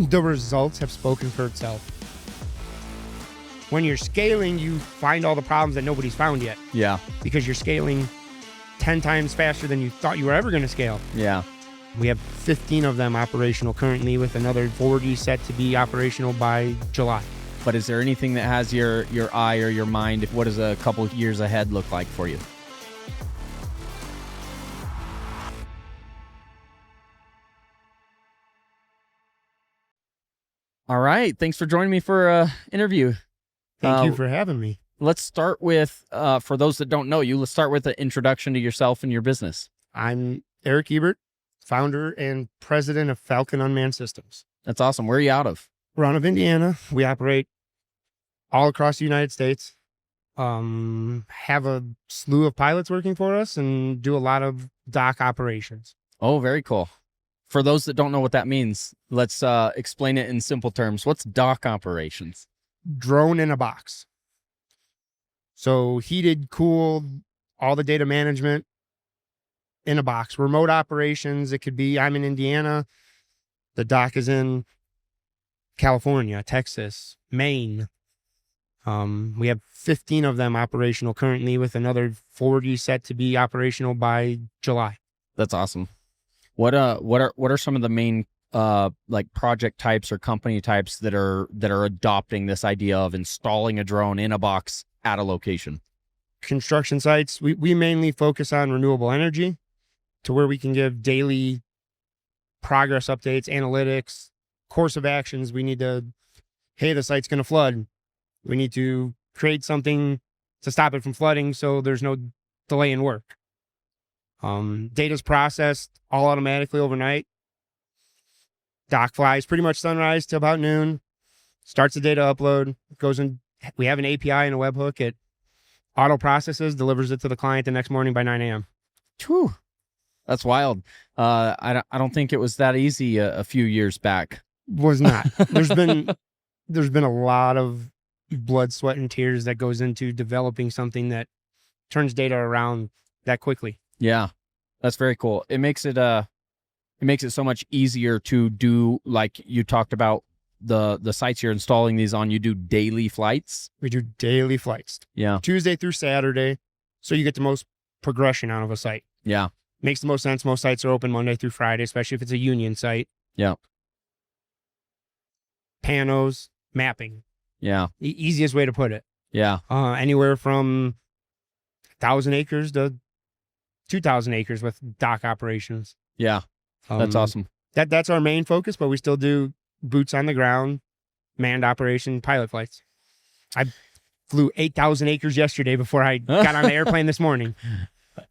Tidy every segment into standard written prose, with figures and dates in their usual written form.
the results have spoken for itself. When you're scaling, you find all the problems that nobody's found yet. Yeah. Because you're scaling 10 times faster than you thought you were ever going to scale. Yeah. We have 15 of them operational currently, with another 40 set to be operational by July. But is there anything that has your eye or your mind? What does a couple of years ahead look like for you? All right. Thanks for joining me for an interview. Thank you for having me. Let's start with, for those that don't know you, let's start with an introduction to yourself and your business. I'm Eric Ebert, founder and president of Falcon Unmanned Systems. That's awesome. Where are you out of? We're out of Indiana. We operate all across the United States. Have a slew of pilots working for us and do a lot of dock operations. Oh, very cool. For those that don't know what that means, let's explain it in simple terms. What's dock operations? Drone in a box. So heated, cooled, all the data management in a box. Remote operations, it could be, I'm in Indiana, the dock is in California, Texas, Maine. We have 15 of them operational currently, with another 40 set to be operational by July. That's awesome. What are some of the main like project types or company types that are adopting this idea of installing a drone in a box at a location? Construction sites. We mainly focus on renewable energy, to where we can give daily progress updates, analytics, course of actions. We need to, hey, the site's going to flood. We need to create something to stop it from flooding so there's no delay in work. Data's processed all automatically overnight. Dock flies pretty much sunrise to about noon. Starts the data upload. Goes in. We have an API and a webhook. It auto processes, delivers it to the client the next morning by 9 a.m. Whew. That's wild. I don't think it was that easy a few years back. Was not. There's been a lot of blood, sweat, and tears that goes into developing something that turns data around that quickly. Yeah, that's very cool. It makes it so much easier to do, like you talked about the sites you're installing these on. You do daily flights. We do daily flights. Yeah. Tuesday through Saturday, so you get the most progression out of a site. Yeah. Makes the most sense. Most sites are open Monday through Friday, especially if it's a union site. Yeah. Panos, mapping. Yeah. The easiest way to put it. Yeah. Anywhere from 1,000 acres to 2,000 acres with dock operations. Yeah. That's awesome. That's our main focus, but we still do boots on the ground, manned operation, pilot flights. I flew 8,000 acres yesterday before I got on the airplane this morning.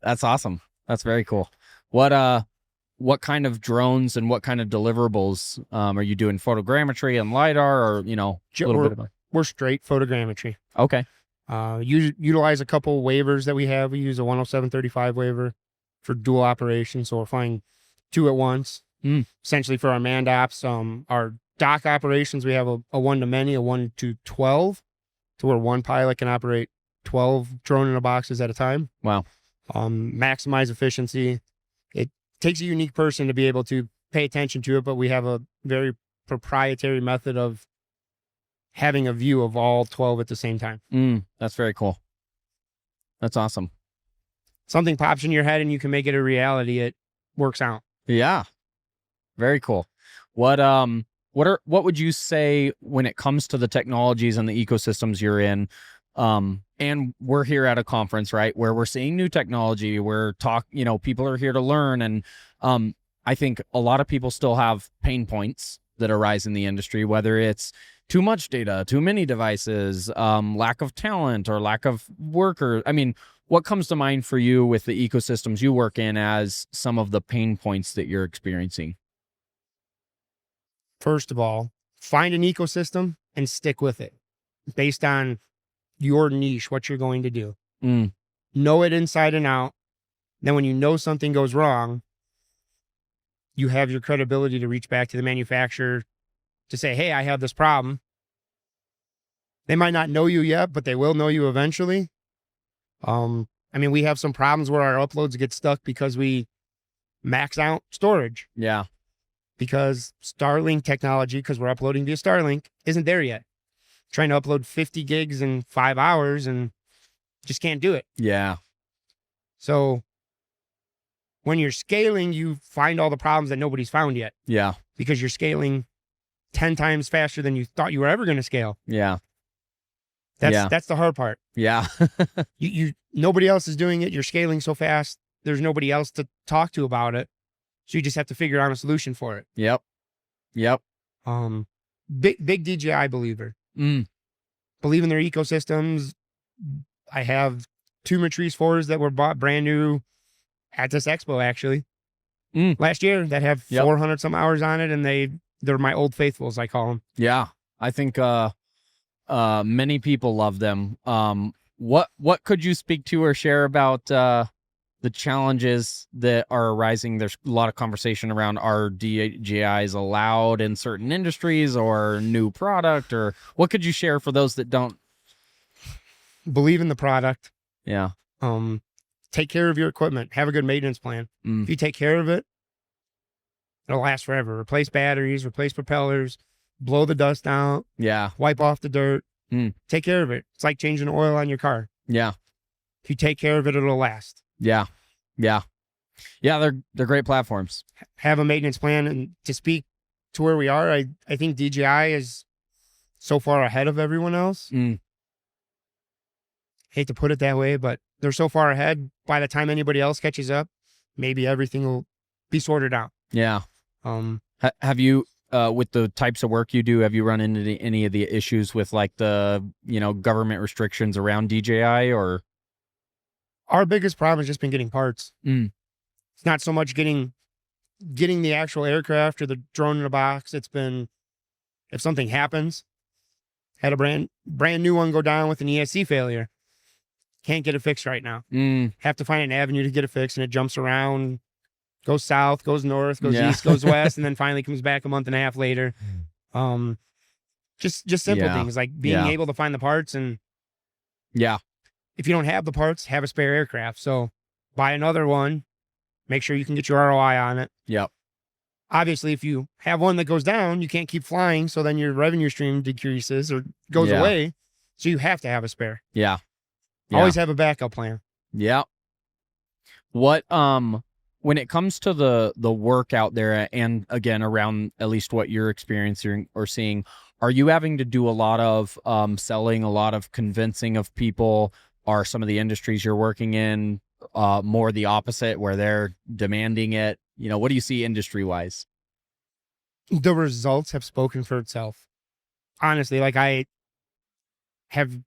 That's awesome. That's very cool. What kind of drones and what kind of deliverables are you doing? Photogrammetry and LiDAR, or, a little bit of We're straight photogrammetry. Okay. Utilize a couple waivers that we have. We use a 10735 waiver for dual operation, so we're flying two at once. Essentially for our manned ops. Our dock operations, we have a one-to-many, a 1-to-12, to where one pilot can operate 12 drone in a boxes at a time. Wow. Maximize efficiency. It takes a unique person to be able to pay attention to it, but we have a very proprietary method of having a view of all 12 at the same time. That's very cool. That's awesome. Something pops in your head and you can make it a reality. It works out. Yeah. Very cool. What would you say when it comes to the technologies and the ecosystems you're in? And we're here at a conference, right, where we're seeing new technology. People are here to learn. And I think a lot of people still have pain points that arise in the industry, whether it's too much data, too many devices, lack of talent, or lack of workers. I mean, what comes to mind for you with the ecosystems you work in as some of the pain points that you're experiencing? First of all, find an ecosystem and stick with it based on your niche, what you're going to do. Know it inside and out. Then when you know something goes wrong, you have your credibility to reach back to the manufacturer to say, hey, I have this problem. They might not know you yet, but they will know you eventually. We have some problems where our uploads get stuck because we max out storage. Yeah. because Starlink technology, because we're uploading via Starlink, isn't there yet. Trying to upload 50 gigs in 5 hours and just can't do it. Yeah. So when you're scaling, you find all the problems that nobody's found yet Yeah. because you're scaling 10 times faster than you thought you were ever going to scale. Yeah. That's the hard part. Yeah. Nobody else is doing it. You're scaling so fast. There's nobody else to talk to about it. So you just have to figure out a solution for it. Yep. Big DJI believer. Mm. Believe in their ecosystems. I have 2 Matrice 4s that were bought brand new at this expo actually last year that have 400 some hours on it, and they're my old faithfuls, I call them. Yeah. I think many people love them. What could you speak to or share about the challenges that are arising? There's a lot of conversation around, are DJIs allowed in certain industries or new product, or what could you share for those that don't? Believe in the product. Yeah. Take care of your equipment. Have a good maintenance plan. If you take care of it, it'll last forever. Replace batteries, replace propellers, blow the dust out. Yeah. Wipe off the dirt. Take care of it. It's like changing oil on your car. Yeah. If you take care of it, it'll last. Yeah. They're great platforms. Have a maintenance plan. And to speak to where we are, I think DJI is so far ahead of everyone else. Hate to put it that way, but they're so far ahead. By the time anybody else catches up, maybe everything will be sorted out. Yeah. Have you, with the types of work you do, have you run into any of the issues with like the, government restrictions around DJI or? Our biggest problem has just been getting parts. It's not so much getting the actual aircraft or the drone in a box. It's been, if something happens, had a brand new one go down with an ESC failure. Can't get it fixed right now. Have to find an avenue to get it fixed, and it jumps around, goes south, goes north, goes east, goes west, and then finally comes back a month and a half later. Just simple things like being able to find the parts, and if you don't have the parts, have a spare aircraft. So buy another one, make sure you can get your ROI on it. Yep. Obviously, if you have one that goes down, you can't keep flying, so then your revenue stream decreases or goes away. So you have to have a spare. Yeah. Always have a backup plan. Yeah. What when it comes to the work out there, and again around at least what you're experiencing or seeing, are you having to do a lot of selling, a lot of convincing of people? Are some of the industries you're working in more the opposite, where they're demanding it? What do you see industry wise? The results have spoken for itself. Honestly, like I have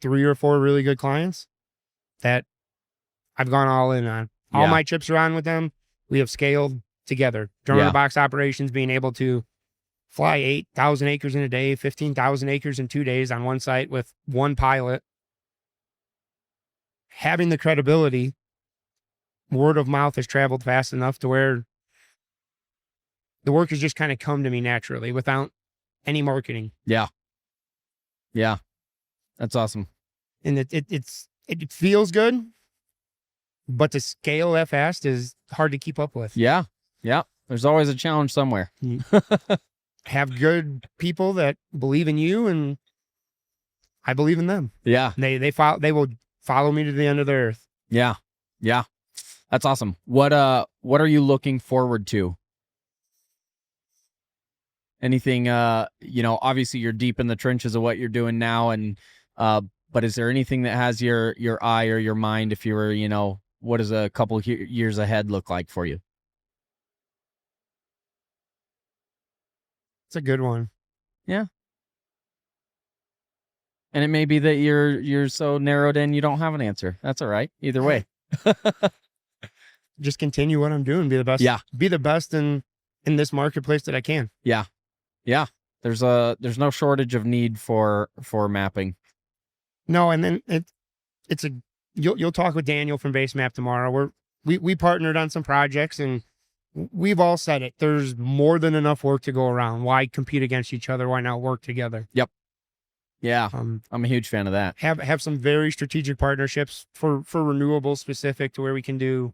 3 or 4 really good clients that I've gone all in on. All my chips are on with them. We have scaled together. Drone in a box operations, being able to fly 8,000 acres in a day, 15,000 acres in 2 days on one site with one pilot. Having the credibility, word of mouth has traveled fast enough to where the work has just kind of come to me naturally without any marketing. Yeah. That's awesome. And it feels good, but to scale that fast is hard to keep up with. Yeah. There's always a challenge somewhere. Have good people that believe in you, and I believe in them. Yeah. They will follow me to the end of the earth. Yeah. That's awesome. What are you looking forward to? Anything, obviously you're deep in the trenches of what you're doing now, and but is there anything that has your eye or your mind, if you were, what does a couple years ahead look like for you? It's a good one. Yeah. And it may be that you're so narrowed in you don't have an answer. That's all right. Either way. Just continue what I'm doing. Be the best. Yeah. Be the best in this marketplace that I can. Yeah. There's no shortage of need for mapping. No, and then you'll talk with Daniel from Base Map tomorrow. We partnered on some projects, and we've all said it. There's more than enough work to go around. Why compete against each other? Why not work together? Yep. Yeah. I'm a huge fan of that. Have some very strategic partnerships for renewables specific to where we can do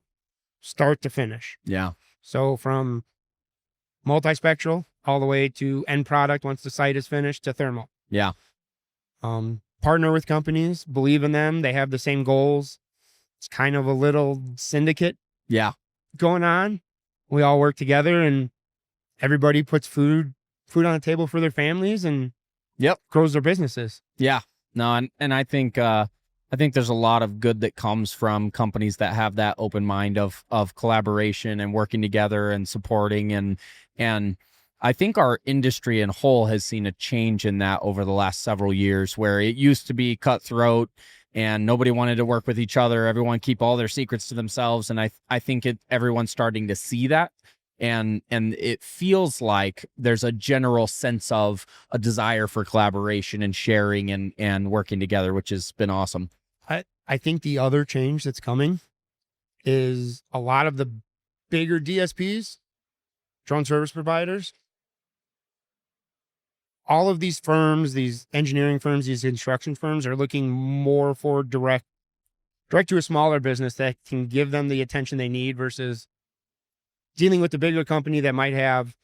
start to finish. Yeah. So from multispectral, all the way to end product once the site is finished to thermal. Yeah. Partner with companies, believe in them. They have the same goals. It's kind of a little syndicate Yeah. going on. We all work together and everybody puts food on the table for their families and grows their businesses. Yeah. No, and I think there's a lot of good that comes from companies that have that open mind of collaboration and working together and supporting, and I think our industry in whole has seen a change in that over the last several years, where it used to be cutthroat and nobody wanted to work with each other. Everyone keep all their secrets to themselves. And I think everyone's starting to see that. And it feels like there's a general sense of a desire for collaboration and sharing and working together, which has been awesome. I think the other change that's coming is a lot of the bigger DSPs, drone service providers, all of these firms, these engineering firms, these construction firms are looking more for direct to a smaller business that can give them the attention they need versus dealing with the bigger company that might have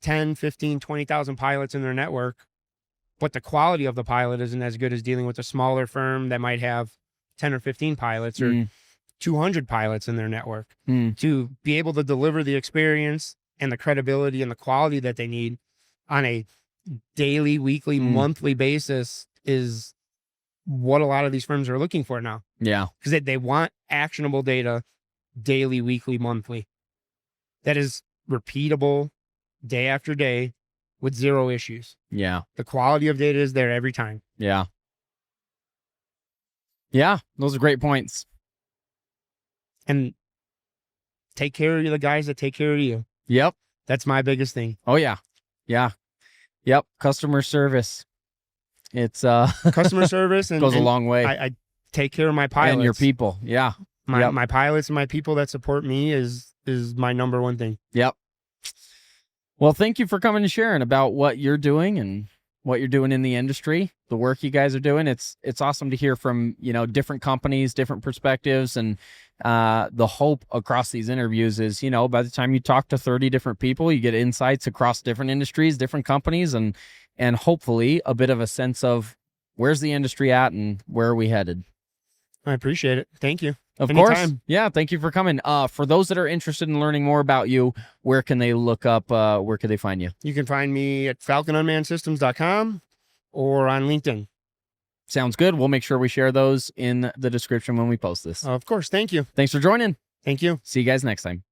10, 15, 20,000 pilots in their network, but the quality of the pilot isn't as good as dealing with a smaller firm that might have 10 or 15 pilots or 200 pilots in their network. To be able to deliver the experience and the credibility and the quality that they need on a daily, weekly, monthly basis is what a lot of these firms are looking for now. Yeah. Because they want actionable data daily, weekly, monthly. That is repeatable day after day with zero issues. Yeah. The quality of data is there every time. Yeah. Yeah. Those are great points. And take care of the guys that take care of you. Yep. That's my biggest thing. Oh, yeah. Yeah. Yep. Customer service. It's customer service and goes a long way. I take care of my pilots. And your people. Yeah. My pilots and my people that support me is my number one thing. Yep. Well, thank you for coming and sharing about what you're doing and what you're doing in the industry, the work you guys are doing. It's awesome to hear from, different companies, different perspectives. And the hope across these interviews is, by the time you talk to 30 different people, you get insights across different industries, different companies, and hopefully a bit of a sense of where's the industry at and where are we headed. I appreciate it. Thank you. Of Anytime. course. Yeah. Thank you for coming. For those that are interested in learning more about you, where can they look up? Where can they find you? You can find me at falconunmannedsystems.com or on LinkedIn. Sounds good. We'll make sure we share those in the description when we post this. Of course. Thank you. Thanks for joining. Thank you. See you guys next time.